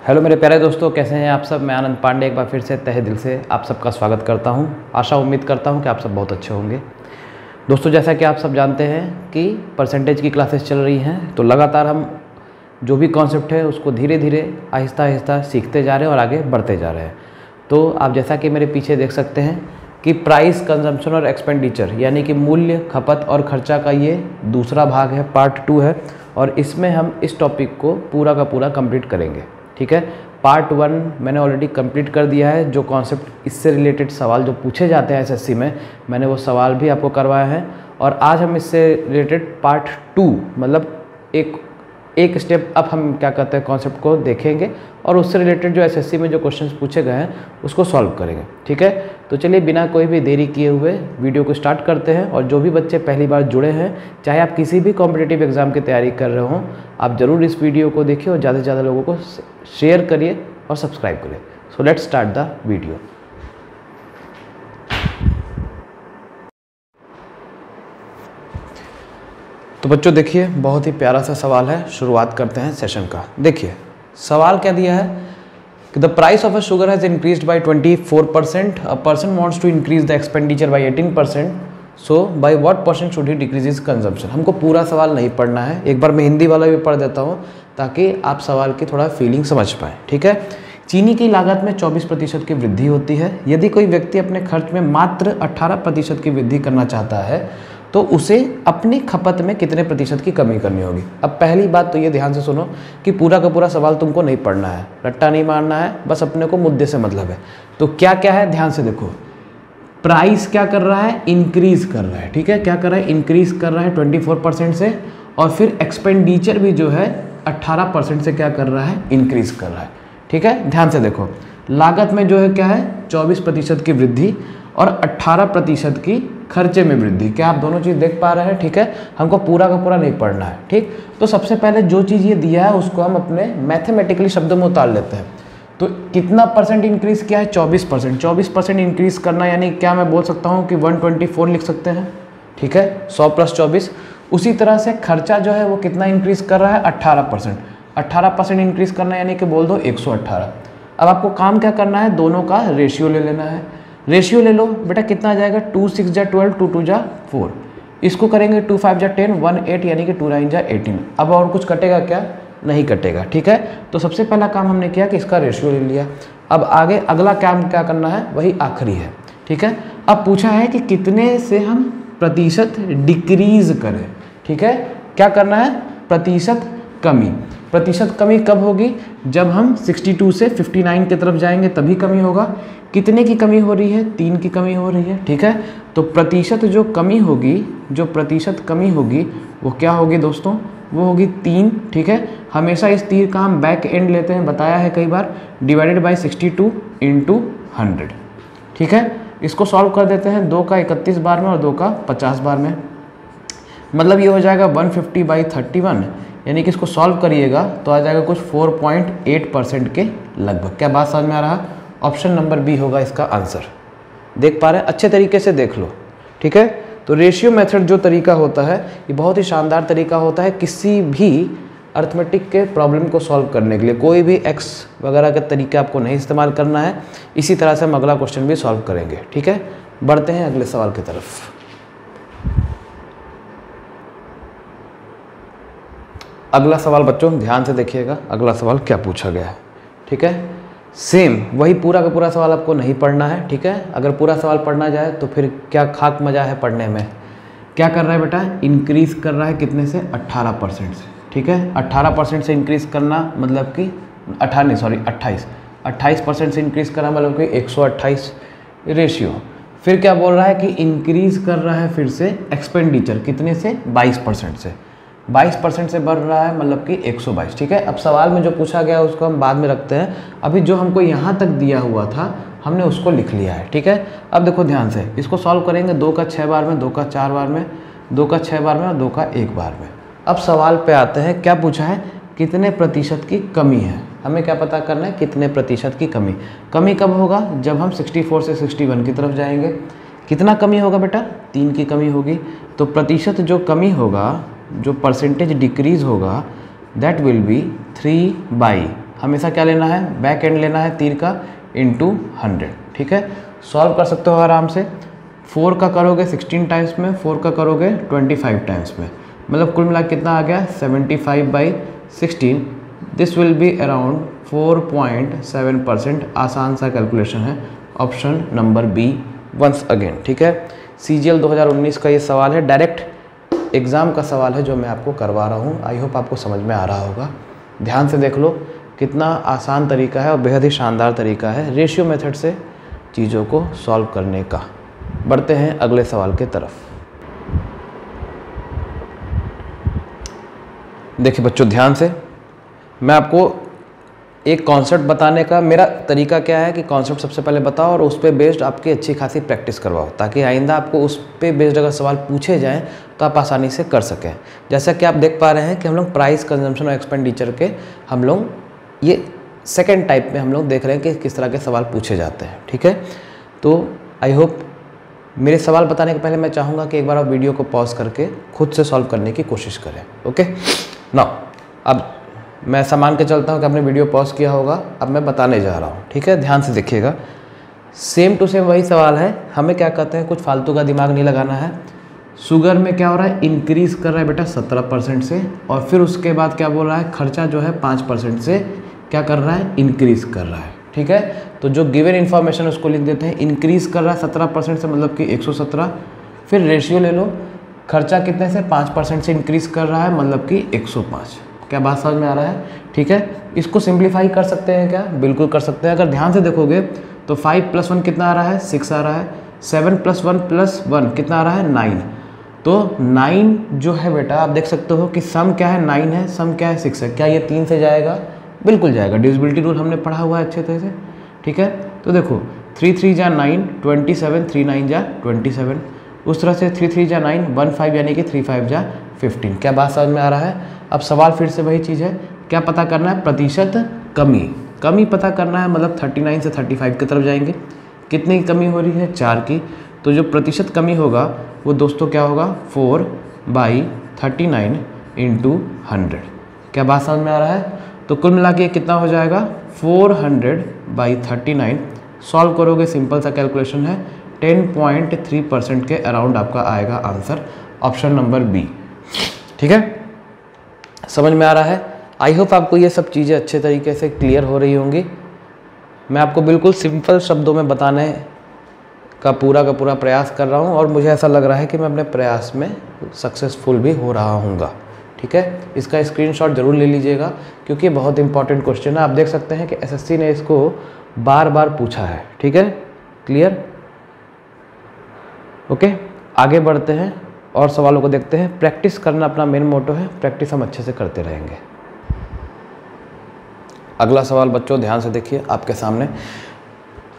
Hello मेरे प्यारे दोस्तों, कैसे हैं आप सब। मैं आनंद पांडे एक बार फिर से तहे दिल से आप सबका स्वागत करता हूं। आशा उम्मीद करता हूं कि आप सब बहुत अच्छे होंगे। दोस्तों, जैसा कि आप सब जानते हैं कि परसेंटेज की क्लासेस चल रही हैं, तो लगातार हम जो भी कॉन्सेप्ट है उसको धीरे धीरे आहिस्ता आहिस्ता सीखते जा रहे हैं और आगे बढ़ते जा रहे हैं। तो आप जैसा कि मेरे पीछे देख सकते हैं कि प्राइस, कंजम्पशन और एक्सपेंडिचर यानी कि मूल्य, खपत और खर्चा का ये दूसरा भाग है, पार्ट 2 है। और इसमें हम इस टॉपिक को पूरा का पूरा कंप्लीट करेंगे। ठीक है, पार्ट 1 मैंने ऑलरेडी कंप्लीट कर दिया है। जो कॉन्सेप्ट इससे रिलेटेड सवाल जो पूछे जाते हैं एसएससी में, मैंने वो सवाल भी आपको करवाया है। और आज हम इससे रिलेटेड पार्ट 2 मतलब एक स्टेप अप हम क्या कहते हैं कॉन्सेप्ट को देखेंगे और उससे रिलेटेड जो एसएससी में जो क्वेश्चंस पूछे गए हैं उसको सॉल्व करेंगे। ठीक है, तो चलिए बिना कोई भी देरी किए हुए वीडियो को स्टार्ट करते हैं। और जो भी बच्चे पहली बार जुड़े हैं, चाहे आप किसी भी कॉम्पिटिटिव एग्जाम की तैयारी कर रहे हों, आप ज़रूर इस वीडियो को देखिए और ज़्यादा से ज़्यादा लोगों को शेयर करिए और सब्सक्राइब करिए। So let's start the video. तो बच्चों देखिए, बहुत ही प्यारा सा सवाल है। शुरुआत करते हैं सेशन का। देखिए सवाल क्या दिया है कि the price of a sugar has increased by 24%, a person wants to increase the expenditure by 18%, so by what percent should he decrease his consumption. हमको पूरा सवाल नहीं पढ़ना है, एक बार मैं हिंदी वाला भी पढ़ देता हूँ ताकि आप सवाल की थोड़ा फीलिंग समझ पाएँ। ठीक है, चीनी की लागत में 24% की वृद्धि होती है। यदि कोई व्यक्ति अपने खर्च में मात्र 18% की वृद्धि करना चाहता है तो उसे अपनी खपत में कितने प्रतिशत की कमी करनी होगी। अब पहली बात तो ये ध्यान से सुनो कि पूरा का पूरा सवाल तुमको नहीं पढ़ना है, रट्टा नहीं मारना है, बस अपने को मुद्दे से मतलब है। तो क्या क्या है ध्यान से देखो। प्राइस क्या कर रहा है, इंक्रीज कर रहा है। ठीक है, क्या कर रहा है, इंक्रीज कर रहा है 24% से। और फिर एक्सपेंडिचर भी जो है 18% से क्या कर रहा है, इंक्रीज कर रहा है। ठीक है, ध्यान से देखो, लागत में जो है क्या है 24% की वृद्धि और 18% की खर्चे में वृद्धि। क्या आप दोनों चीज़ देख पा रहे हैं। ठीक है, हमको पूरा का पूरा नहीं पढ़ना है। ठीक, तो सबसे पहले जो चीज़ ये दिया है उसको हम अपने मैथमेटिकली शब्दों में उतार लेते हैं। तो कितना परसेंट इंक्रीज किया है, 24%। 24% इंक्रीज करना यानी क्या मैं बोल सकता हूँ कि 124 लिख सकते हैं। ठीक है, 100 + 24। उसी तरह से खर्चा जो है वो कितना इंक्रीज कर रहा है, 18%। 18% इंक्रीज करना यानी कि बोल दो 118। अब आपको काम क्या करना है, दोनों का रेशियो ले लेना है। रेशियो ले लो बेटा, कितना आ जाएगा, 2 × 6 = 12, 2 × 2 = 4। इसको करेंगे 2 × 5 = 10, 1 8 यानी कि 2 × 9 = 18। अब और कुछ कटेगा क्या, नहीं कटेगा। ठीक है, तो सबसे पहला काम हमने किया कि इसका रेशियो ले लिया। अब आगे अगला काम क्या करना है, वही आखिरी है। ठीक है, अब पूछा है कि कितने से हम प्रतिशत डिक्रीज करें। ठीक है, क्या करना है, प्रतिशत कमी। प्रतिशत कमी कब होगी, जब हम 62 से 59 की तरफ जाएंगे तभी कमी होगा। कितने की कमी हो रही है, 3 की कमी हो रही है। ठीक है, तो प्रतिशत जो कमी होगी, जो प्रतिशत कमी होगी वो क्या होगी दोस्तों, वो होगी 3। ठीक है, हमेशा इस तीर का हम बैक एंड लेते हैं, बताया है कई बार, डिवाइडेड बाय 62 × 100। ठीक है, इसको सॉल्व कर देते हैं, 2 का 31 बार में और 2 का 50 बार में। मतलब ये हो जाएगा 150/31, यानी कि इसको सॉल्व करिएगा तो आ जाएगा कुछ 4.8% के लगभग। क्या बात समझ में आ रहा, ऑप्शन नंबर बी होगा इसका आंसर। देख पा रहे हैं, अच्छे तरीके से देख लो। ठीक है, तो रेशियो मेथड जो तरीका होता है ये बहुत ही शानदार तरीका होता है किसी भी अर्थमेटिक के प्रॉब्लम को सॉल्व करने के लिए। कोई भी एक्स वगैरह के तरीके आपको नहीं इस्तेमाल करना है। इसी तरह से हम अगला क्वेश्चन भी सॉल्व करेंगे। ठीक है, बढ़ते हैं अगले सवाल की तरफ। अगला सवाल बच्चों ध्यान से देखिएगा, अगला सवाल क्या पूछा गया है। ठीक है, सेम वही पूरा का पूरा सवाल आपको नहीं पढ़ना है। ठीक है, अगर पूरा सवाल पढ़ना जाए तो फिर क्या खाक मजा है पढ़ने में। क्या कर रहा है बेटा, इंक्रीज कर रहा है कितने से, 18% से। ठीक है, 18% से इंक्रीज करना मतलब कि 28% से इंक्रीज करना मतलब कि 128 रेशियो। फिर क्या बोल रहा है कि इंक्रीज कर रहा है फिर से एक्सपेंडिचर कितने से, 22% से। 22% से बढ़ रहा है मतलब कि 122। ठीक है, अब सवाल में जो पूछा गया उसको हम बाद में रखते हैं। अभी जो हमको यहाँ तक दिया हुआ था हमने उसको लिख लिया है। ठीक है, अब देखो ध्यान से, इसको सॉल्व करेंगे 2 का 6 बार में, 2 का 4 बार में, 2 का 6 बार में और 2 का 1 बार में। अब सवाल पे आते हैं, क्या पूछा है, कितने प्रतिशत की कमी है। हमें क्या पता करना है, कितने प्रतिशत की कमी। कमी कब होगा, जब हम 64 से 61 की तरफ जाएंगे। कितना कमी होगा बेटा, 3 की कमी होगी। तो प्रतिशत जो कमी होगा, जो परसेंटेज डिक्रीज होगा, दैट विल बी 3 हमेशा क्या लेना है, बैक एंड लेना है तीर का इंटू 100, ठीक है। सॉल्व कर सकते हो आराम से। 4 का करोगे 16 टाइम्स में, 4 का करोगे 25 टाइम्स में, मतलब कुल मिला कितना आ गया 75/16। This will be around 4.7%। आसान सा कैलकुलेशन है, option number B once again, ठीक है। CGL 2019 का ये सवाल है, डायरेक्ट एग्ज़ाम का सवाल है जो मैं आपको करवा रहा हूँ। आई होप आपको समझ में आ रहा होगा। ध्यान से देख लो, कितना आसान तरीका है और बेहद ही शानदार तरीका है रेशियो मेथड से चीज़ों को सॉल्व करने का। बढ़ते हैं अगले सवाल के तरफ। देखिए बच्चों ध्यान से, मैं आपको एक कॉन्सेप्ट बताने का मेरा तरीका क्या है कि कॉन्सेप्ट सबसे पहले बताओ और उस पर बेस्ड आपकी अच्छी खासी प्रैक्टिस करवाओ, ताकि आइंदा आपको उस पर बेस्ड अगर सवाल पूछे जाएं तो आप आसानी से कर सकें। जैसा कि आप देख पा रहे हैं कि हम लोग प्राइस, कंजम्पशन और एक्सपेंडिचर के हम लोग ये सेकेंड टाइप में हम लोग देख रहे हैं कि किस तरह के सवाल पूछे जाते हैं, ठीक है। तो आई होप मेरे सवाल बताने के पहले मैं चाहूँगा कि एक बार आप वीडियो को पॉज करके खुद से सॉल्व करने की कोशिश करें, ओके। नाउ अब मैं मान के चलता हूँ कि आपने वीडियो पॉज किया होगा, अब मैं बताने जा रहा हूँ, ठीक है। ध्यान से देखिएगा, सेम टू सेम वही सवाल है। हमें क्या कहते हैं, कुछ फालतू का दिमाग नहीं लगाना है। शुगर में क्या हो रहा है, इंक्रीज़ कर रहा है बेटा 17% से, और फिर उसके बाद क्या बोल रहा है, खर्चा जो है 5% से क्या कर रहा है, इंक्रीज़ कर रहा है, ठीक है। तो जो गिवन इन्फॉर्मेशन उसको लिख देते हैं। इंक्रीज़ कर रहा है 17% से, मतलब कि 117। फिर रेशियो ले लो, खर्चा कितने से, 5% से इंक्रीज़ कर रहा है, मतलब कि 105। क्या बात समझ में आ रहा है, ठीक है। इसको सिंप्लीफाई कर सकते हैं क्या, बिल्कुल कर सकते हैं। अगर ध्यान से देखोगे तो 5 + 1 कितना आ रहा है, 6 आ रहा है। 7 + 1 + 1 कितना आ रहा है, 9। तो 9 जो है बेटा आप देख सकते हो कि सम क्या है, 9 है, सम क्या है, 6 है। क्या ये 3 से जाएगा, बिल्कुल जाएगा। डिविजिबिलिटी रूल हमने पढ़ा हुआ है अच्छे तरह से, ठीक है। तो देखो 3 3 जा 9, 27, 3 9 जा 27। उस तरह से 3 3 जा 9, 1 5 यानी कि 3 5 जा 15। क्या बात समझ में आ रहा है। अब सवाल फिर से वही चीज़ है, क्या पता करना है, प्रतिशत कमी। कमी पता करना है, मतलब 39 से 35 की तरफ जाएंगे। कितनी कमी हो रही है, 4 की। तो जो प्रतिशत कमी होगा वो दोस्तों क्या होगा, 4/39 × 100। क्या बात समझ में आ रहा है। तो कुल मिला के कितना हो जाएगा, 400/39। सॉल्व करोगे, सिंपल सा कैलकुलेशन है, 10.3% के अराउंड आपका आएगा आंसर, ऑप्शन नंबर बी, ठीक है। समझ में आ रहा है। आई होप आपको ये सब चीज़ें अच्छे तरीके से क्लियर हो रही होंगी। मैं आपको बिल्कुल सिंपल शब्दों में बताने का पूरा प्रयास कर रहा हूँ, और मुझे ऐसा लग रहा है कि मैं अपने प्रयास में सक्सेसफुल भी हो रहा हूँगा, ठीक है। इसका स्क्रीनशॉट जरूर ले लीजिएगा, क्योंकि बहुत इंपॉर्टेंट क्वेश्चन है। आप देख सकते हैं कि SSC ने इसको बार बार पूछा है, ठीक है। Clear, okay. आगे बढ़ते हैं और सवालों को देखते हैं। प्रैक्टिस करना अपना मेन मोटो है, प्रैक्टिस हम अच्छे से करते रहेंगे। अगला सवाल बच्चों ध्यान से देखिए, आपके सामने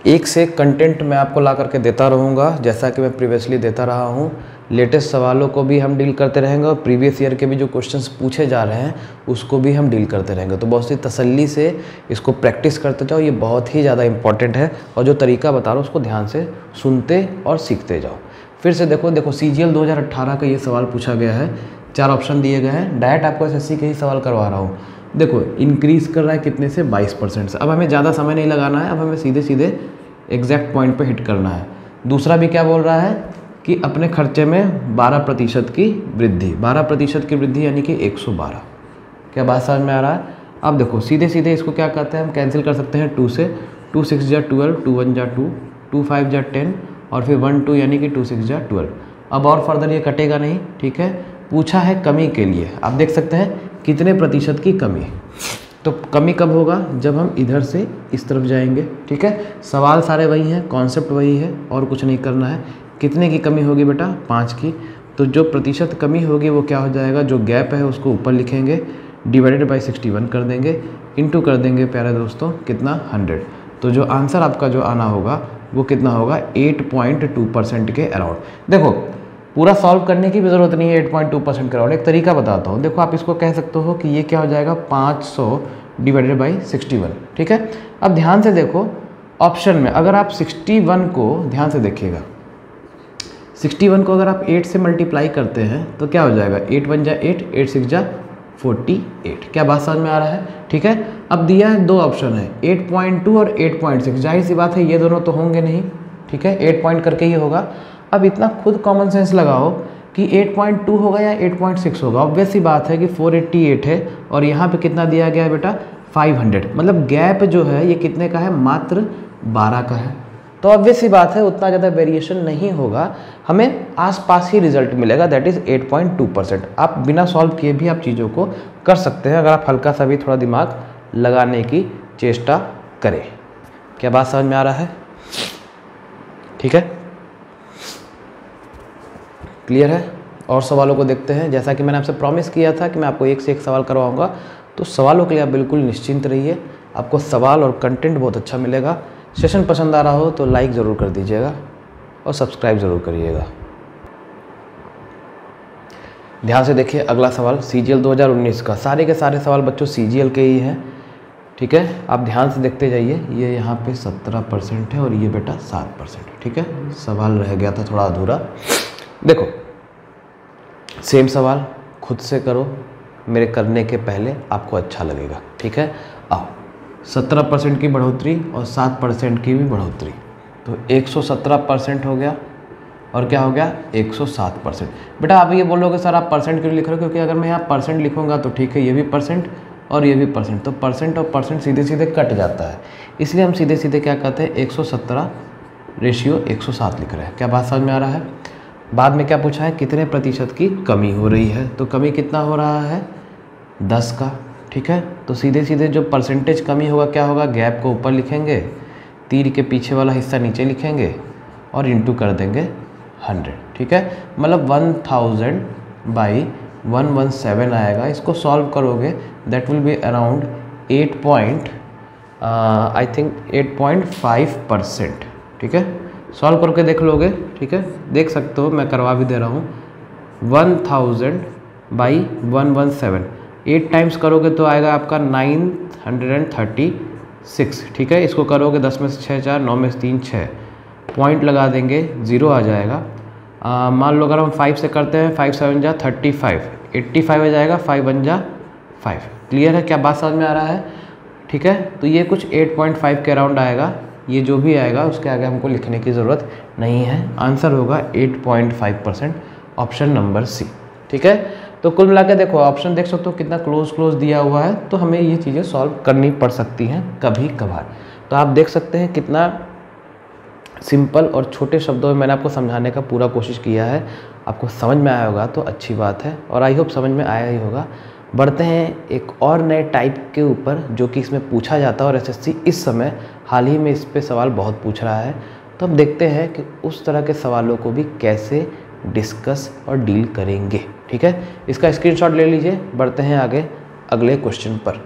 एक से एक कंटेंट मैं आपको ला करके देता रहूँगा, जैसा कि मैं प्रीवियसली देता रहा हूँ। लेटेस्ट सवालों को भी हम डील करते रहेंगे, और प्रीवियस ईयर के भी जो क्वेश्चंस पूछे जा रहे हैं उसको भी हम डील करते रहेंगे। तो बहुत सी तसल्ली से इसको प्रैक्टिस करते जाओ, ये बहुत ही ज़्यादा इंपॉर्टेंट है। और जो तरीका बता रहा हूँ उसको ध्यान से सुनते और सीखते जाओ। फिर से देखो CGL 2018 का ये सवाल पूछा गया है, 4 ऑप्शन दिए गए हैं। डायरेक्ट आपको SSC के ही सवाल करवा रहा हूँ। देखो इंक्रीज़ कर रहा है कितने से, 22% से। अब हमें ज़्यादा समय नहीं लगाना है, अब हमें सीधे सीधे एग्जैक्ट पॉइंट पे हिट करना है। दूसरा भी क्या बोल रहा है कि अपने खर्चे में 12% की वृद्धि, 12% की वृद्धि यानी कि 112। क्या बात समझ में आ रहा है। अब देखो सीधे सीधे इसको क्या कहते हैं, हम कैंसिल कर सकते हैं 2 से। 2 6 जा 12, 2 1 जा 2, 2 5 जा 10, और फिर 1 2 यानी कि 2 6 जा 12। अब और फर्दर ये कटेगा नहीं, ठीक है। पूछा है कमी के लिए, आप देख सकते हैं कितने प्रतिशत की कमी। तो कमी कब होगा, जब हम इधर से इस तरफ जाएंगे, ठीक है। सवाल सारे वही हैं, कॉन्सेप्ट वही है, और कुछ नहीं करना है। कितने की कमी होगी बेटा, 5 की। तो जो प्रतिशत कमी होगी वो क्या हो जाएगा, जो गैप है उसको ऊपर लिखेंगे, डिवाइडेड बाई 61 कर देंगे, इंटू कर देंगे प्यारे दोस्तों कितना, 100। तो जो आंसर आपका जो आना होगा वो कितना होगा, 8.2% के अराउंड। देखो पूरा सॉल्व करने की भी ज़रूरत नहीं है 8.2% के अराउंड। एक तरीका बताता हूँ, देखो आप इसको कह सकते हो कि ये क्या हो जाएगा, 500 डिवाइडेड बाई 61, ठीक है। अब ध्यान से देखो ऑप्शन में, अगर आप 61 को ध्यान से देखिएगा, 61 को अगर आप 8 से मल्टीप्लाई करते हैं तो क्या हो जाएगा, 8 1 जा 8, 8 6 जा 48। क्या बात समझ में आ रहा है? ठीक है, अब दिया है दो ऑप्शन है 8.2 और 8.6, जाहिर सी बात है ये दोनों तो होंगे नहीं, ठीक है 8 पॉइंट करके ही होगा। अब इतना खुद कॉमन सेंस लगाओ कि 8.2 होगा या 8.6 होगा। ऑब्वियस सी बात है कि 488 है और यहाँ पे कितना दिया गया है बेटा 500, मतलब गैप जो है ये कितने का है, मात्र 12 का है। तो ऑब्वियस सी बात है उतना ज़्यादा वेरिएशन नहीं होगा, हमें आसपास ही रिजल्ट मिलेगा, दैट इज़ 8.2%। आप बिना सॉल्व किए भी आप चीज़ों को कर सकते हैं अगर आप हल्का सा भी थोड़ा दिमाग लगाने की चेष्टा करें। क्या बात समझ में आ रहा है? ठीक है, क्लियर है? और सवालों को देखते हैं। जैसा कि मैंने आपसे प्रॉमिस किया था कि मैं आपको एक से एक सवाल करवाऊंगा, तो सवालों के लिए आप बिल्कुल निश्चिंत रहिए, आपको सवाल और कंटेंट बहुत अच्छा मिलेगा। सेशन पसंद आ रहा हो तो लाइक ज़रूर कर दीजिएगा और सब्सक्राइब ज़रूर करिएगा। ध्यान से देखिए अगला सवाल CGL 2019 का। सारे के सारे सवाल बच्चों CGL के ही हैं, ठीक है, आप ध्यान से देखते जाइए। ये यहाँ पे 17% है और ये बेटा 7%, ठीक है। सवाल रह गया था थोड़ा अधूरा। देखो सेम सवाल खुद से करो, मेरे करने के पहले आपको अच्छा लगेगा, ठीक है। आओ, 17% की बढ़ोतरी और 7% की भी बढ़ोतरी, तो 117% हो गया और क्या हो गया 107%। बेटा आप ये बोलोगे सर आप परसेंट क्यों लिख रहे हो, क्योंकि अगर मैं यहाँ परसेंट लिखूँगा तो ठीक है ये भी परसेंट और ये भी परसेंट, तो परसेंट और परसेंट सीधे सीधे कट जाता है, इसलिए हम सीधे सीधे क्या कहते हैं 117 रेशियो 107 लिख रहे हैं। क्या बात समझ में आ रहा है? बाद में क्या पूछा है, कितने प्रतिशत की कमी हो रही है, तो कमी कितना हो रहा है 10 का, ठीक है। तो सीधे सीधे जो परसेंटेज कमी होगा क्या होगा, गैप को ऊपर लिखेंगे, तीर के पीछे वाला हिस्सा नीचे लिखेंगे और इंटू कर देंगे 100, ठीक है। मतलब 1000 बाई 117 आएगा। इसको सॉल्व करोगे दैट विल बी अराउंड 8.5%, ठीक है। सॉल्व करके देख लोगे, ठीक है, देख सकते हो, मैं करवा भी दे रहा हूँ। 1000 बाई 117 8 टाइम्स करोगे तो आएगा आपका 936, ठीक है। इसको करोगे 10 में से 6 4, 9 में से 3 6, पॉइंट लगा देंगे 0 आ जाएगा। मान लो अगर हम 5 से करते हैं, 5 7 जा 35, 85 आ जाएगा, 5 1 जा 5। क्लियर है? क्या बात समझ में आ रहा है? ठीक है, तो ये कुछ 8.5 के अराउंड आएगा। ये जो भी आएगा उसके आगे हमको लिखने की ज़रूरत नहीं है, आंसर होगा 8.5%, ऑप्शन नंबर सी, ठीक है। तो कुल मिला के देखो ऑप्शन देख सकते हो कितना क्लोज दिया हुआ है, तो हमें ये चीज़ें सॉल्व करनी पड़ सकती हैं कभी कभार। तो आप देख सकते हैं कितना सिंपल और छोटे शब्दों में मैंने आपको समझाने का पूरा कोशिश किया है। आपको समझ में आया होगा तो अच्छी बात है, और आई होप समझ में आया ही होगा। बढ़ते हैं एक और नए टाइप के ऊपर जो कि इसमें पूछा जाता है, और एसएससी इस समय हाल ही में इस पे सवाल बहुत पूछ रहा है। तो अब देखते हैं कि उस तरह के सवालों को भी कैसे डिस्कस और डील करेंगे, ठीक है। इसका स्क्रीनशॉट ले लीजिए, बढ़ते हैं आगे अगले क्वेश्चन पर।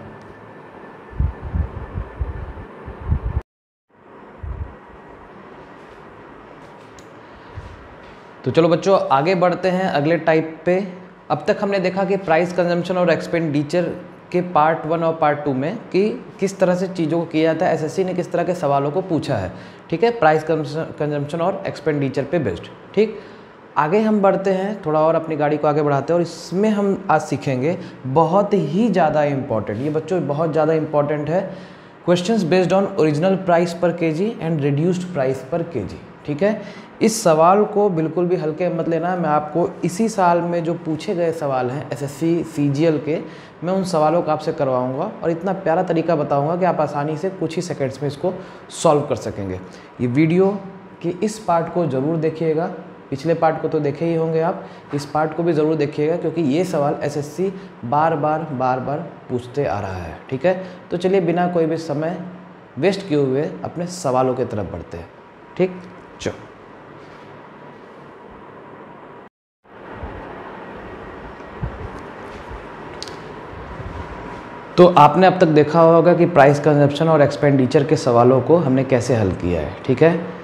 तो चलो बच्चों आगे बढ़ते हैं अगले टाइप पे। अब तक हमने देखा कि प्राइस कंजम्पशन और एक्सपेंडिचर के पार्ट 1 और पार्ट 2 में कि किस तरह से चीज़ों को किया जाता है, एसएससी ने किस तरह के सवालों को पूछा है, ठीक है, प्राइस कंजम्पशन और एक्सपेंडिचर पे बेस्ड। ठीक, आगे हम बढ़ते हैं, थोड़ा और अपनी गाड़ी को आगे बढ़ाते हैं, और इसमें हम आज सीखेंगे बहुत ही ज़्यादा इम्पॉर्टेंट, ये बच्चों बहुत ज़्यादा इम्पॉर्टेंट है, questions based on original price per KG and reduced price per kg. ठीक है, इस सवाल को बिल्कुल भी हल्के मत लेना। मैं आपको इसी साल में जो पूछे गए सवाल हैं एसएससी सीजीएल के, मैं उन सवालों को आपसे करवाऊंगा और इतना प्यारा तरीका बताऊंगा कि आप आसानी से कुछ ही सेकंड्स में इसको सॉल्व कर सकेंगे। ये वीडियो के इस पार्ट को ज़रूर देखिएगा, पिछले पार्ट को तो देखे ही होंगे आप, इस पार्ट को भी ज़रूर देखिएगा क्योंकि ये सवाल एसएससी बार बार पूछते आ रहा है। ठीक है, तो चलिए बिना कोई भी समय वेस्ट किए हुए अपने सवालों की तरफ बढ़ते हैं। ठीक, चलो। तो आपने अब तक देखा होगा कि प्राइस कंजप्शन और एक्सपेंडिचर के सवालों को हमने कैसे हल किया है। ठीक है,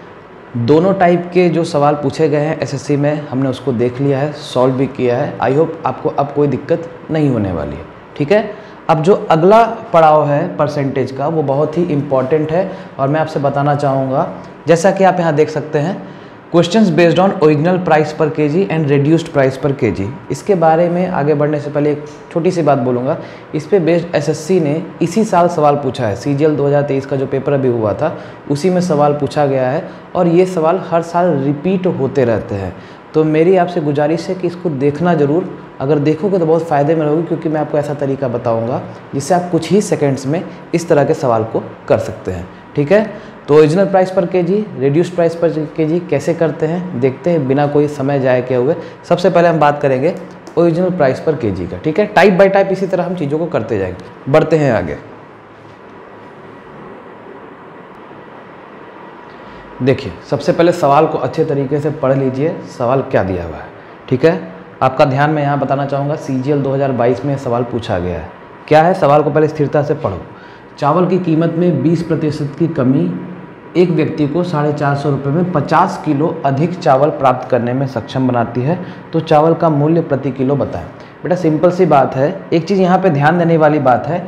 दोनों टाइप के जो सवाल पूछे गए हैं एसएससी में हमने उसको देख लिया है, सॉल्व भी किया है। आई होप आपको अब कोई दिक्कत नहीं होने वाली है। ठीक है, अब जो अगला पड़ाव है परसेंटेज का वो बहुत ही इम्पॉर्टेंट है और मैं आपसे बताना चाहूँगा, जैसा कि आप यहाँ देख सकते हैं questions based on original price per KG and reduced price per KG. इसके बारे में आगे बढ़ने से पहले एक छोटी सी बात बोलूँगा। इस पे बेस्ड एसएससी ने इसी साल सवाल पूछा है। सीजीएल 2023 का जो पेपर अभी हुआ था उसी में सवाल पूछा गया है और ये सवाल हर साल रिपीट होते रहते हैं। तो मेरी आपसे गुजारिश है कि इसको देखना ज़रूर। अगर देखोगे तो बहुत फ़ायदे में रहोगे, क्योंकि मैं आपको ऐसा तरीका बताऊँगा जिससे आप कुछ ही सेकेंड्स में इस तरह के सवाल को कर सकते हैं। ठीक है, तो original price per KG, reduced price per KG कैसे करते हैं देखते हैं बिना कोई समय जाए किए हुए। सबसे पहले हम बात करेंगे ओरिजिनल प्राइस पर केजी का। ठीक है, टाइप बाय टाइप इसी तरह हम चीज़ों को करते जाएंगे। बढ़ते हैं आगे। देखिए, सबसे पहले सवाल को अच्छे तरीके से पढ़ लीजिए, सवाल क्या दिया हुआ है। ठीक है, आपका ध्यान मैं यहाँ बताना चाहूँगा, सीजीएल 2022 में सवाल पूछा गया है। क्या है सवाल को पहले स्थिरता से पढ़ो। चावल की कीमत में 20% की कमी एक व्यक्ति को 450 रुपये में 50 किलो अधिक चावल प्राप्त करने में सक्षम बनाती है, तो चावल का मूल्य प्रति किलो बताएं। बेटा सिंपल सी बात है। एक चीज़ यहाँ पे ध्यान देने वाली बात है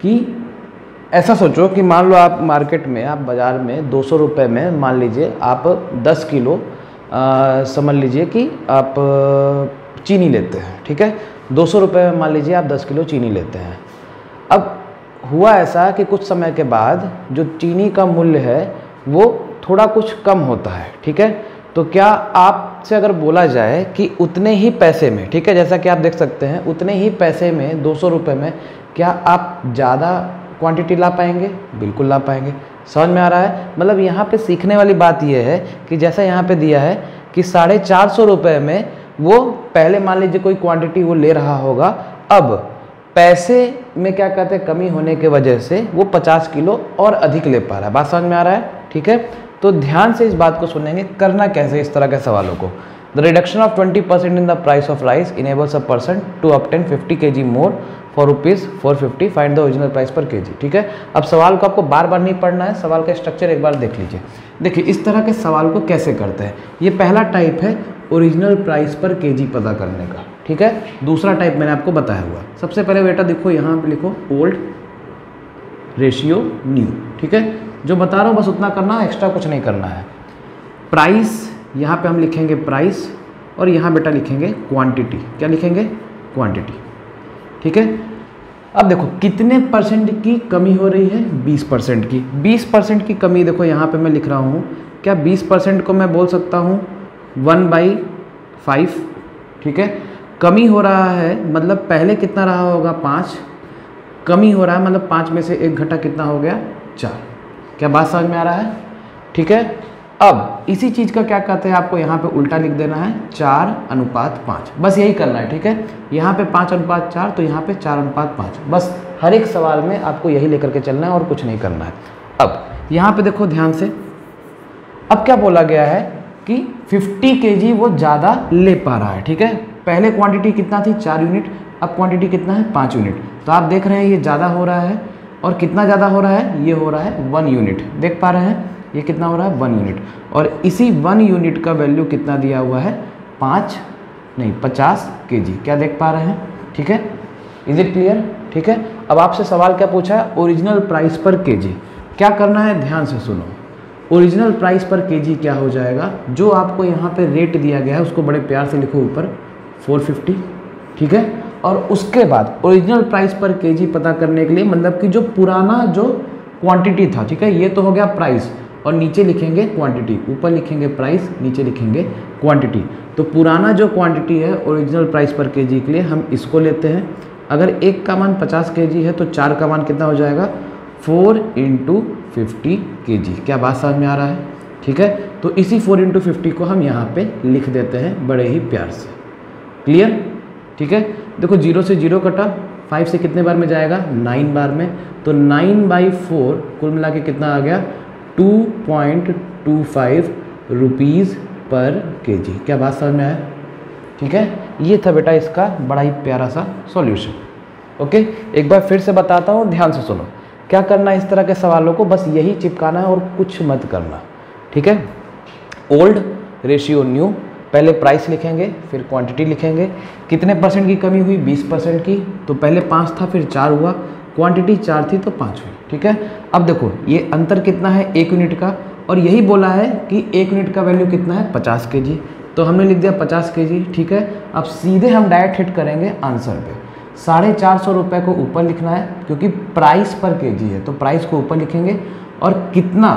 कि ऐसा सोचो कि मान लो आप मार्केट में, आप बाज़ार में 200 रुपये में मान लीजिए आप 10 किलो समझ लीजिए कि आप चीनी लेते हैं। ठीक है, 200 रुपये में मान लीजिए आप 10 किलो चीनी लेते हैं। अब हुआ ऐसा कि कुछ समय के बाद जो चीनी का मूल्य है वो थोड़ा कुछ कम होता है। ठीक है, तो क्या आपसे अगर बोला जाए कि उतने ही पैसे में, ठीक है, जैसा कि आप देख सकते हैं उतने ही पैसे में 200 रुपये में क्या आप ज़्यादा क्वांटिटी ला पाएंगे? बिल्कुल ला पाएंगे। समझ में आ रहा है? मतलब यहाँ पे सीखने वाली बात यह है कि जैसा यहाँ पे दिया है कि 450 रुपये में वो पहले मान लीजिए कोई क्वांटिटी वो ले रहा होगा, अब पैसे में क्या कहते हैं कमी होने के वजह से वो 50 किलो और अधिक ले पा रहा है। बात समझ में आ रहा है? ठीक है, तो ध्यान से इस बात को सुनेंगे। करना कैसे इस तरह के सवालों को। The reduction of 20% in the price of rice enables a person to obtain 50 kg more for ₹450। Find the original price per kg. ठीक है, अब सवाल को आपको बार बार नहीं पढ़ना है, सवाल का स्ट्रक्चर एक बार देख लीजिए। देखिए इस तरह के सवाल को कैसे करते हैं। ये पहला टाइप है ओरिजिनल प्राइस पर केजी पता करने का। ठीक है, दूसरा टाइप मैंने आपको बताया हुआ। सबसे पहले बेटा देखो यहाँ पे लिखो ओल्ड रेशियो न्यू। ठीक है, जो बता रहा हूँ बस उतना करना, एक्स्ट्रा कुछ नहीं करना है। प्राइस यहाँ पे हम लिखेंगे प्राइस और यहाँ बेटा लिखेंगे क्वांटिटी। क्या लिखेंगे? क्वांटिटी। ठीक है, अब देखो कितने परसेंट की कमी हो रही है? 20% की। 20% की कमी देखो यहाँ पे मैं लिख रहा हूँ। क्या 20% को मैं बोल सकता हूँ 1/5? ठीक है, कमी हो रहा है मतलब पहले कितना रहा होगा 5, कमी हो रहा है मतलब 5 में से 1 घटा कितना हो गया? 4। क्या बात समझ में आ रहा है? ठीक है, अब इसी चीज़ का क्या कहते हैं आपको यहाँ पे उल्टा लिख देना है 4:5। बस यही करना है। ठीक है, यहाँ पे 5:4 तो यहाँ पे 4:5। बस हर एक सवाल में आपको यही लेकर के चलना है और कुछ नहीं करना है। अब यहाँ पे देखो ध्यान से, अब क्या बोला गया है कि 50 kg वो ज़्यादा ले पा रहा है। ठीक है, पहले क्वांटिटी कितना थी? 4 यूनिट, अब क्वांटिटी कितना है? 5 यूनिट। तो आप देख रहे हैं ये ज़्यादा हो रहा है और कितना ज़्यादा हो रहा है? ये हो रहा है 1 यूनिट। देख पा रहे हैं ये कितना हो रहा है? 1 यूनिट। और इसी 1 यूनिट का वैल्यू कितना दिया हुआ है? 50 kg। क्या देख पा रहे हैं? ठीक है, इज इट क्लियर? ठीक है, अब आपसे सवाल क्या पूछा है? Original price per KG. क्या करना है? ध्यान से सुनो। ओरिजिनल प्राइस पर केजी क्या हो जाएगा? जो आपको यहाँ पे रेट दिया गया है उसको बड़े प्यार से लिखो ऊपर 450। ठीक है, और उसके बाद ओरिजिनल प्राइस पर केजी पता करने के लिए मतलब कि जो पुराना जो क्वांटिटी था, ठीक है, ये तो हो गया प्राइस और नीचे लिखेंगे क्वांटिटी। ऊपर लिखेंगे प्राइस, नीचे लिखेंगे क्वांटिटी। तो पुराना जो क्वांटिटी है ओरिजिनल प्राइस पर केजी के लिए हम इसको लेते हैं। अगर एक का मान 50 kg है तो 4 का मान कितना हो जाएगा? 4 × 50 kg। क्या बात समझ में आ रहा है? ठीक है, तो इसी 4 × 50 को हम यहाँ पे लिख देते हैं बड़े ही प्यार से। क्लियर? ठीक है, देखो 0 से 0 कटा, 5 से कितने बार में जाएगा? 9 बार में। तो 9/4 कुल मिला के कितना आ गया? 2.25 रुपीज़ पर केजी। क्या बात समझ में आया? ठीक है, ये था बेटा इसका बड़ा ही प्यारा सा सॉल्यूशन। ओके, एक बार फिर से बताता हूँ, ध्यान से सुनो। क्या करना है इस तरह के सवालों को? बस यही चिपकाना है और कुछ मत करना। ठीक है, ओल्ड रेशियो न्यू, पहले प्राइस लिखेंगे फिर क्वांटिटी लिखेंगे। कितने परसेंट की कमी हुई? 20% की। तो पहले 5 था फिर 4 हुआ, क्वांटिटी 4 थी तो 5 हुई। ठीक है, अब देखो ये अंतर कितना है? 1 यूनिट का। और यही बोला है कि 1 यूनिट का वैल्यू कितना है 50 kg, तो हमने लिख दिया 50 kg। ठीक है, अब सीधे हम डायरेक्ट हिट करेंगे आंसर पे। 450 रुपये को ऊपर लिखना है क्योंकि प्राइस पर केजी है, तो प्राइस को ऊपर लिखेंगे। और कितना,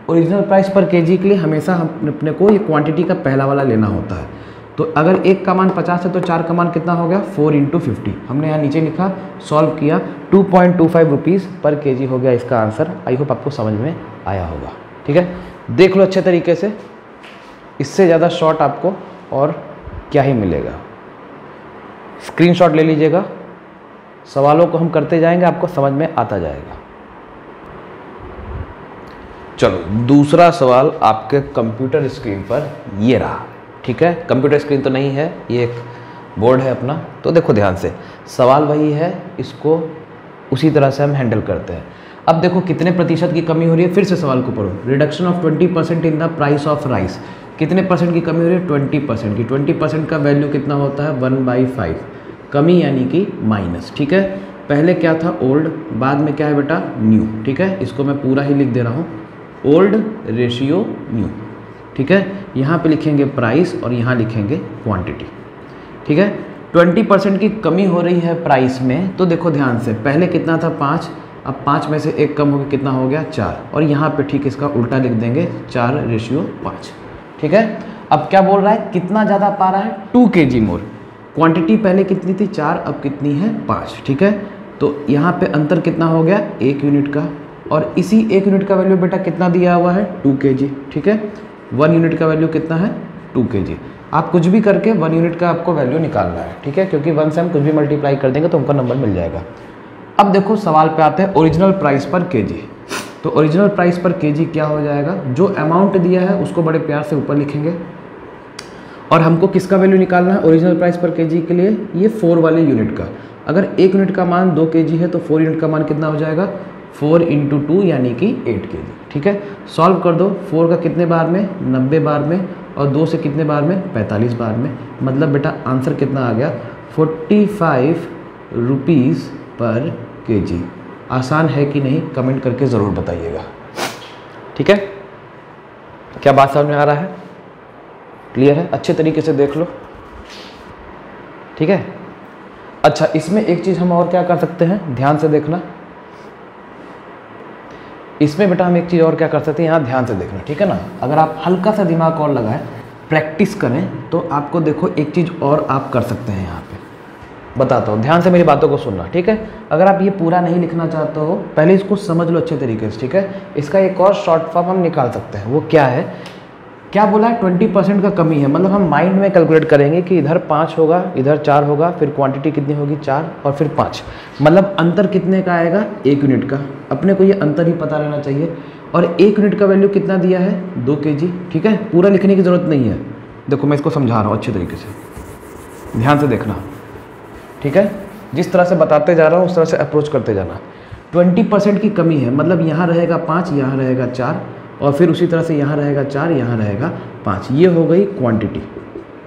ओरिजिनल प्राइस पर केजी के लिए हमेशा हम अपने को ये क्वांटिटी का पहला वाला लेना होता है। तो अगर 1 का मान 50 है तो 4 का मान कितना हो गया 4 × 50। हमने यहाँ नीचे लिखा, सॉल्व किया, 2.25 रुपीज़ पर केजी हो गया इसका आंसर। आई होप आपको समझ में आया होगा। ठीक है, देख लो अच्छे तरीके से, इससे ज़्यादा शॉर्ट आपको और क्या ही मिलेगा। स्क्रीनशॉट ले लीजिएगा, सवालों को हम करते जाएंगे, आपको समझ में आता जाएगा। चलो दूसरा सवाल आपके कंप्यूटर स्क्रीन पर ये रहा। ठीक है, कंप्यूटर स्क्रीन तो नहीं है, ये एक बोर्ड है अपना, तो देखो ध्यान से, सवाल वही है, इसको उसी तरह से हम हैंडल करते हैं। अब देखो कितने प्रतिशत की कमी हो रही है, फिर से सवाल को पढ़ो। Reduction of 20% in the price of rice, कितने परसेंट की कमी हो रही है 20% की। 20% का वैल्यू कितना होता है 1/5, कमी यानी कि माइनस। ठीक है, पहले क्या था ओल्ड, बाद में क्या है बेटा न्यू। ठीक है, इसको मैं पूरा ही लिख दे रहा हूँ, ओल्ड रेशियो न्यू। ठीक है, यहाँ पे लिखेंगे प्राइस और यहाँ लिखेंगे क्वांटिटी। ठीक है, 20% की कमी हो रही है प्राइस में, तो देखो ध्यान से, पहले कितना था 5, अब 5 में से 1 कम हो गया, कितना हो गया 4, और यहाँ पे ठीक इसका उल्टा लिख देंगे 4/5। ठीक है, अब क्या बोल रहा है, कितना ज़्यादा पा रहा है 2 kg मोर। क्वांटिटी पहले कितनी थी 4, अब कितनी है 5। ठीक है, तो यहाँ पे अंतर कितना हो गया 1 यूनिट का, और इसी 1 यूनिट का वैल्यू बेटा कितना दिया हुआ है 2 kg। ठीक है, 1 यूनिट का वैल्यू कितना है 2 kg। आप कुछ भी करके 1 यूनिट का आपको वैल्यू निकालना है। ठीक है, क्योंकि 1 से हम कुछ भी मल्टीप्लाई कर देंगे तो हमको नंबर मिल जाएगा। अब देखो सवाल पे आते हैं ओरिजिनल प्राइस पर केजी। तो ओरिजिनल प्राइस पर केजी क्या हो जाएगा, जो अमाउंट दिया है उसको बड़े प्यार से ऊपर लिखेंगे, और हमको किसका वैल्यू निकालना है ओरिजिनल प्राइस पर केजी के लिए, ये 4 वाले यूनिट का। अगर 1 यूनिट का मान 2 kg है तो 4 यूनिट का मान कितना हो जाएगा 4 × 2 यानी कि 8 kg। ठीक है, सॉल्व कर दो, 4 का कितने बार में 90 बार में, और 2 से कितने बार में 45 बार में, मतलब बेटा आंसर कितना आ गया 45 रुपीज़ पर केजी। आसान है कि नहीं कमेंट करके ज़रूर बताइएगा। ठीक है, क्या बात समझ में आ रहा है, क्लियर है, अच्छे तरीके से देख लो। ठीक है, अच्छा इसमें एक चीज़ हम और क्या कर सकते हैं, ध्यान से देखना। इसमें बेटा हम एक चीज़ और क्या कर सकते हैं, यहाँ ध्यान से देखना। ठीक है ना, अगर आप हल्का सा दिमाग और लगाएं, प्रैक्टिस करें, तो आपको देखो एक चीज़ और आप कर सकते हैं। यहाँ पे बताता हूँ, ध्यान से मेरी बातों को सुनना। ठीक है, अगर आप ये पूरा नहीं लिखना चाहते हो, पहले इसको समझ लो अच्छे तरीके से। ठीक है, इसका एक और शॉर्ट फॉर्म हम निकाल सकते हैं, वो क्या है, क्या बोला है 20% का कमी है, मतलब हम माइंड में कैलकुलेट करेंगे कि इधर 5 होगा, इधर 4 होगा, फिर क्वांटिटी कितनी होगी 4 और फिर 5, मतलब अंतर कितने का आएगा 1 यूनिट का। अपने को ये अंतर ही पता रहना चाहिए। और 1 यूनिट का वैल्यू कितना दिया है 2 kg। ठीक है, पूरा लिखने की ज़रूरत नहीं है, देखो मैं इसको समझा रहा हूँ अच्छे तरीके से, ध्यान से देखना। ठीक है, जिस तरह से बताते जा रहा हूँ उस तरह से अप्रोच करते जाना। 20% की कमी है, मतलब यहाँ रहेगा 5, यहाँ रहेगा 4, और फिर उसी तरह से यहाँ रहेगा 4, यहाँ रहेगा 5, ये हो गई क्वांटिटी।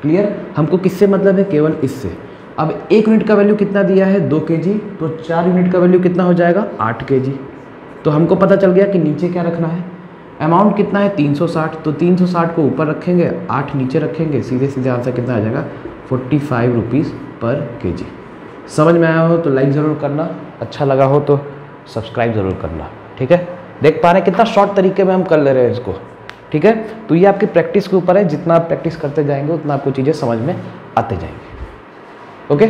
क्लियर, हमको किससे मतलब है, केवल इससे। अब 1 यूनिट का वैल्यू कितना दिया है 2 kg, तो 4 यूनिट का वैल्यू कितना हो जाएगा 8 kg। तो हमको पता चल गया कि नीचे क्या रखना है, अमाउंट कितना है 360, तो 360 को ऊपर रखेंगे, 8 नीचे रखेंगे, सीधे सीधे आंसर कितना आ जाएगा 45 रुपीज़ पर केजी। समझ में आया हो तो लाइक ज़रूर करना, अच्छा लगा हो तो सब्सक्राइब ज़रूर करना। ठीक है, देख पा रहे हैं कितना शॉर्ट तरीके में हम कर ले रहे हैं इसको। ठीक है, तो ये आपकी प्रैक्टिस के ऊपर है, जितना आप प्रैक्टिस करते जाएंगे उतना आपको चीज़ें समझ में आते जाएंगी। ओके,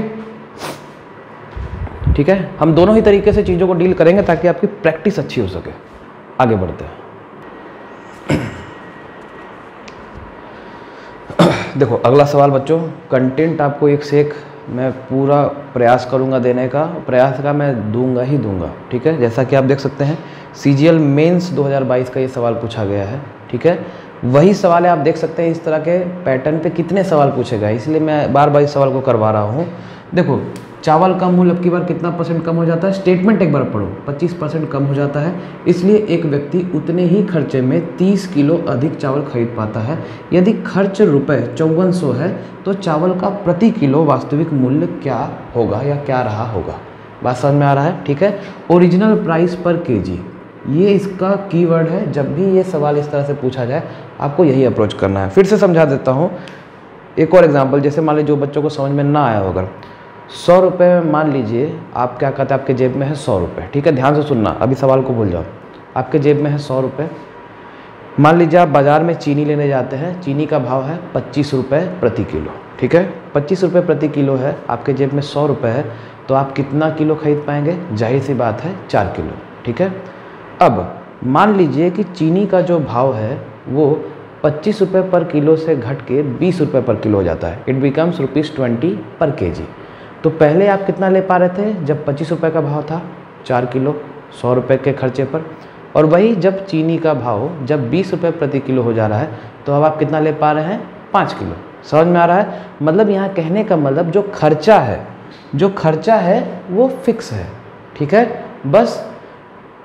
ठीक है, हम दोनों ही तरीके से चीज़ों को डील करेंगे ताकि आपकी प्रैक्टिस अच्छी हो सके। आगे बढ़ते हैं। देखो अगला सवाल बच्चों, कंटेंट आपको एक से एक मैं पूरा प्रयास करूंगा देने का, प्रयास का मैं दूंगा ही दूंगा। ठीक है, जैसा कि आप देख सकते हैं CGL मेंस 2022 का ये सवाल पूछा गया है। ठीक है, वही सवाल है, आप देख सकते हैं इस तरह के पैटर्न पे कितने सवाल पूछे गए, इसलिए मैं बार बार इस सवाल को करवा रहा हूँ। देखो चावल का मूल्य अब की बार कितना % कम हो जाता है, स्टेटमेंट एक बार पढ़ो, 25% कम हो जाता है, इसलिए एक व्यक्ति उतने ही खर्चे में 30 किलो अधिक चावल खरीद पाता है। यदि खर्च रुपये 5400 है तो चावल का प्रति किलो वास्तविक मूल्य क्या होगा या क्या रहा होगा। बात समझ में आ रहा है। ठीक है, ओरिजिनल प्राइस पर केजी, ये इसका कीवर्ड है। जब भी ये सवाल इस तरह से पूछा जाए आपको यही अप्रोच करना है। फिर से समझा देता हूँ एक और एग्जांपल। जैसे मान लीजिए जो बच्चों को समझ में ना आया होगा, 100 रुपये में मान लीजिए आप क्या कहते हैं, आपके जेब में है 100 रुपये, ठीक है, ध्यान से सुनना, अभी सवाल को भूल जाओ। आपके जेब में है 100 रुपये। मान लीजिए आप बाज़ार में चीनी लेने जाते हैं, चीनी का भाव है 25 रुपये प्रति किलो, ठीक है, 25 रुपये प्रति किलो है, आपके जेब में 100 रुपये है, तो आप कितना किलो खरीद पाएंगे? जाहिर सी बात है 4 किलो, ठीक है। अब मान लीजिए कि चीनी का जो भाव है वो 25 रुपये पर किलो से घट के 20 रुपये पर किलो हो जाता है, इट बिकम्स ₹20 पर केजी। तो पहले आप कितना ले पा रहे थे जब 25 रुपये का भाव था? 4 किलो 100 रुपये के खर्चे पर। और वही जब चीनी का भाव जब 20 रुपये प्रति किलो हो जा रहा है तो अब आप कितना ले पा रहे हैं? 5 किलो। समझ में आ रहा है? मतलब यहाँ कहने का मतलब जो खर्चा है वो फिक्स है, ठीक है, बस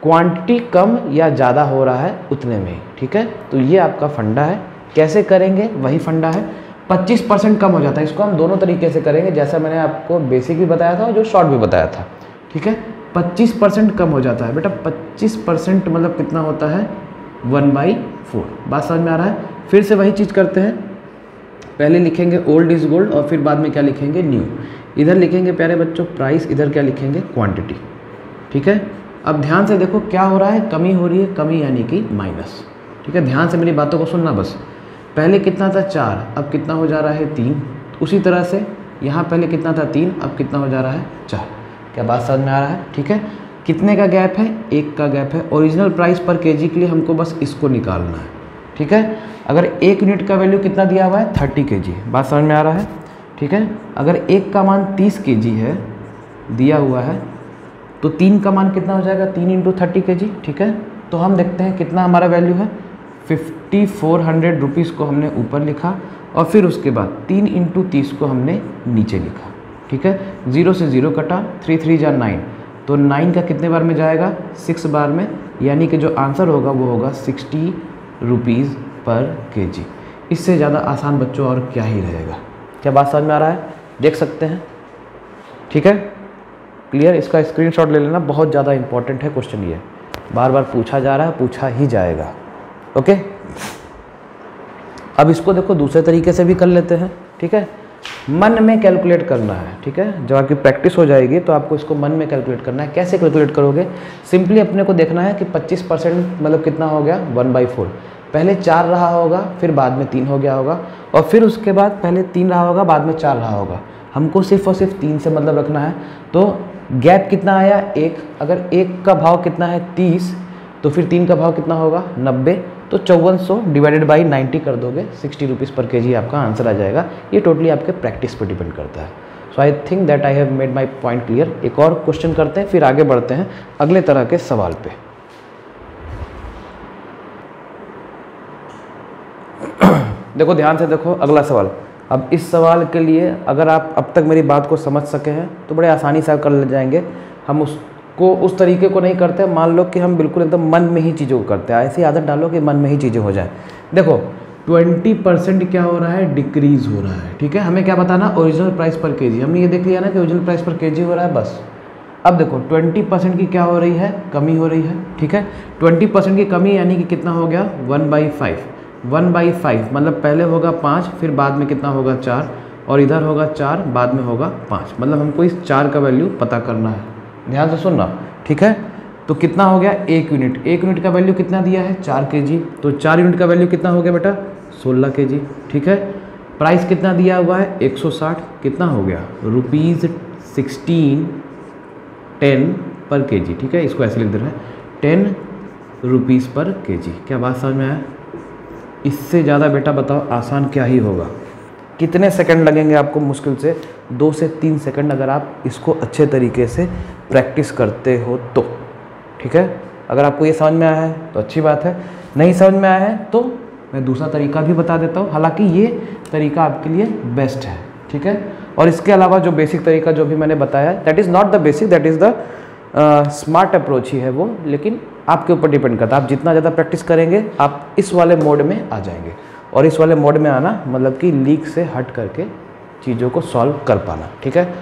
क्वांटिटी कम या ज़्यादा हो रहा है उतने में ही, ठीक है। तो ये आपका फंडा है। कैसे करेंगे? वही फंडा है, 25% कम हो जाता है। इसको हम दोनों तरीके से करेंगे, जैसा मैंने आपको बेसिक भी बताया था और जो शॉर्ट भी बताया था, ठीक है। 25% कम हो जाता है बेटा। 25% मतलब कितना होता है? 1/4। बात समझ में आ रहा है? फिर से वही चीज़ करते हैं, पहले लिखेंगे ओल्ड इज गोल्ड और फिर बाद में क्या लिखेंगे? न्यू। इधर लिखेंगे प्यारे बच्चों प्राइस, इधर क्या लिखेंगे? क्वांटिटी, ठीक है। अब ध्यान से देखो क्या हो रहा है, कमी हो रही है, कमी यानी कि माइनस, ठीक है। ध्यान से मेरी बातों को सुनना बस। पहले कितना था? 4, अब कितना हो जा रहा है? 3। उसी तरह से यहाँ पहले कितना था? 3, अब कितना हो जा रहा है? 4। क्या बात समझ में आ रहा है? ठीक है। कितने का गैप है? 1 का गैप है। ओरिजिनल प्राइस पर केजी के लिए हमको बस इसको निकालना है, ठीक है। अगर 1 यूनिट का वैल्यू कितना दिया हुआ है? 30 केजी। बात समझ में आ रहा है? ठीक है। अगर 1 का मान 30 केजी है दिया हुआ है तो 3 का मान कितना हो जाएगा? 3 × 30 केजी, ठीक है। तो हम देखते हैं कितना हमारा वैल्यू है। 5400 रुपीज़ को हमने ऊपर लिखा और फिर उसके बाद 3 × 30 को हमने नीचे लिखा, ठीक है। 0 से 0 कटा, 3 3 जा 9, तो 9 का कितने बार में जाएगा? 6 बार में, यानी कि जो आंसर होगा वो होगा 60 रुपीज़ पर केजी। इससे ज़्यादा आसान बच्चों और क्या ही रहेगा। क्या बात समझ में आ रहा है? देख सकते हैं, ठीक है, क्लियर। इसका स्क्रीनशॉट ले लेना, बहुत ज़्यादा इंपॉर्टेंट है क्वेश्चन, ये बार बार पूछा जा रहा है, पूछा ही जाएगा, ओके। अब इसको देखो दूसरे तरीके से भी कर लेते हैं, ठीक है। मन में कैलकुलेट करना है, ठीक है। जब आपकी प्रैक्टिस हो जाएगी तो आपको इसको मन में कैलकुलेट करना है। कैसे कैलकुलेट करोगे? सिंपली अपने को देखना है कि 25% मतलब कितना हो गया? 1/4। पहले 4 रहा होगा, फिर बाद में 3 हो गया होगा, और फिर उसके बाद पहले 3 रहा होगा, बाद में 4 रहा होगा। हमको सिर्फ और सिर्फ 3 से मतलब रखना है। तो गैप कितना आया? 1। अगर 1 का भाव कितना है? 30, तो फिर 3 का भाव कितना होगा? 90। तो 5400 डिवाइडेड बाई 90 कर दोगे, 60 रुपीज़ पर केजी आपका आंसर आ जाएगा। ये टोटली आपके प्रैक्टिस पर डिपेंड करता है। So I think that I have made my point clear. एक और क्वेश्चन करते हैं, फिर आगे बढ़ते हैं अगले तरह के सवाल पे। देखो ध्यान से देखो अगला सवाल। अब इस सवाल के लिए अगर आप अब तक मेरी बात को समझ सके हैं तो बड़े आसानी से कर ले जाएंगे। हम उसको उस तरीके को नहीं करते। मान लो कि हम बिल्कुल एकदम मन में ही चीज़ों को करते हैं। ऐसी आदत डालो कि मन में ही चीज़ें हो जाए। देखो 20% क्या हो रहा है? डिक्रीज़ हो रहा है, ठीक है। हमें क्या बताना? Original price per KG. हमने ये देख लिया ना कि ओरिजिनल प्राइस पर केजी हो रहा है, बस। अब देखो 20% की क्या हो रही है? कमी हो रही है, ठीक है। 20% की कमी यानी कि कितना हो गया? 1/5। 1/5 मतलब पहले होगा 5, फिर बाद में कितना होगा? 4, और इधर होगा 4, बाद में होगा 5। मतलब हमको इस 4 का वैल्यू पता करना है। ध्यान से सुनना, ठीक है। तो कितना हो गया? 1 यूनिट। 1 यूनिट का वैल्यू कितना दिया है? 4 केजी। तो 4 यूनिट का वैल्यू कितना हो गया बेटा? 16 केजी, ठीक है। प्राइस कितना दिया हुआ है? 160। कितना हो गया? ₹16.10 पर केजी, ठीक है। इसको ऐसे लिख दे रहे हैं, 10 रुपीज़ पर केजी। क्या बात समझ में आया? इससे ज़्यादा बेटा बताओ आसान क्या ही होगा? कितने सेकंड लगेंगे आपको? मुश्किल से 2 से 3 सेकंड, अगर आप इसको अच्छे तरीके से प्रैक्टिस करते हो तो, ठीक है। अगर आपको ये समझ में आया है तो अच्छी बात है, नहीं समझ में आया है तो मैं दूसरा तरीका भी बता देता हूँ। हालांकि ये तरीका आपके लिए बेस्ट है, ठीक है। और इसके अलावा जो बेसिक तरीका जो भी मैंने बताया, that is not the basic, that is the smart approach ही है वो, लेकिन आपके ऊपर डिपेंड करता है। आप जितना ज़्यादा प्रैक्टिस करेंगे आप इस वाले मोड में आ जाएंगे। और इस वाले मोड में आना मतलब कि लीक से हट करके चीज़ों को सॉल्व कर पाना, ठीक है।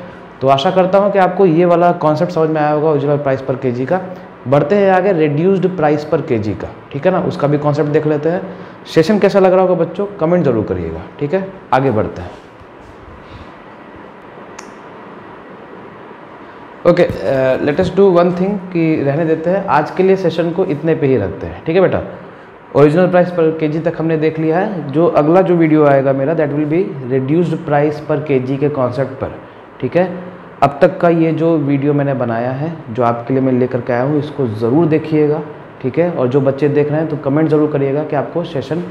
तो आशा करता हूँ कि आपको ये वाला कॉन्सेप्ट समझ में आया होगा ओरिजिनल प्राइस पर केजी का। बढ़ते हैं आगे रिड्यूस्ड प्राइस पर केजी का, ठीक है ना, उसका भी कॉन्सेप्ट देख लेते हैं। सेशन कैसा लग रहा होगा बच्चों, कमेंट जरूर करिएगा, ठीक है। आगे बढ़ते हैं। Okay, let us do one thing कि रहने देते हैं आज के लिए, सेशन को इतने पे ही रखते हैं, ठीक है बेटा। ओरिजिनल प्राइस पर केजी तक हमने देख लिया है। जो अगला जो वीडियो आएगा मेरा, that will be reduced price per KG के कॉन्सेप्ट पर, ठीक है। अब तक का ये जो वीडियो मैंने बनाया है, जो आपके लिए मैं लेकर के आया हूँ, इसको ज़रूर देखिएगा, ठीक है। और जो बच्चे देख रहे हैं तो कमेंट ज़रूर करिएगा कि आपको सेशन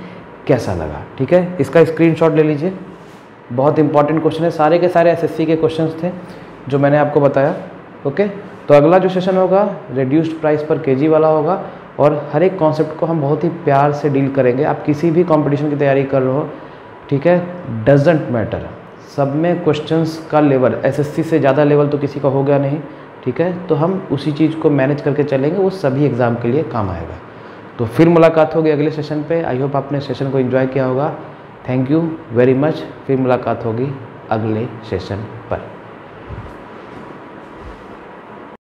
कैसा लगा, ठीक है। इसका स्क्रीनशॉट ले लीजिए, बहुत इंपॉर्टेंट क्वेश्चन है, सारे के सारे एसएससी के क्वेश्चंस थे जो मैंने आपको बताया, ओके। तो अगला जो सेशन होगा रिड्यूस्ड प्राइस पर केजी वाला होगा, और हर एक कॉन्सेप्ट को हम बहुत ही प्यार से डील करेंगे। आप किसी भी कंपटीशन की तैयारी कर रहे हो, ठीक है, डजेंट मैटर, सब में क्वेश्चंस का लेवल एसएससी से ज़्यादा लेवल तो किसी का हो गया नहीं, ठीक है। तो हम उसी चीज़ को मैनेज करके चलेंगे, वो सभी एग्ज़ाम के लिए काम आएगा। तो फिर मुलाकात होगी अगले सेशन पे। आई होप आपने सेशन को एंजॉय किया होगा। Thank you very much. फिर मुलाकात होगी अगले सेशन पर।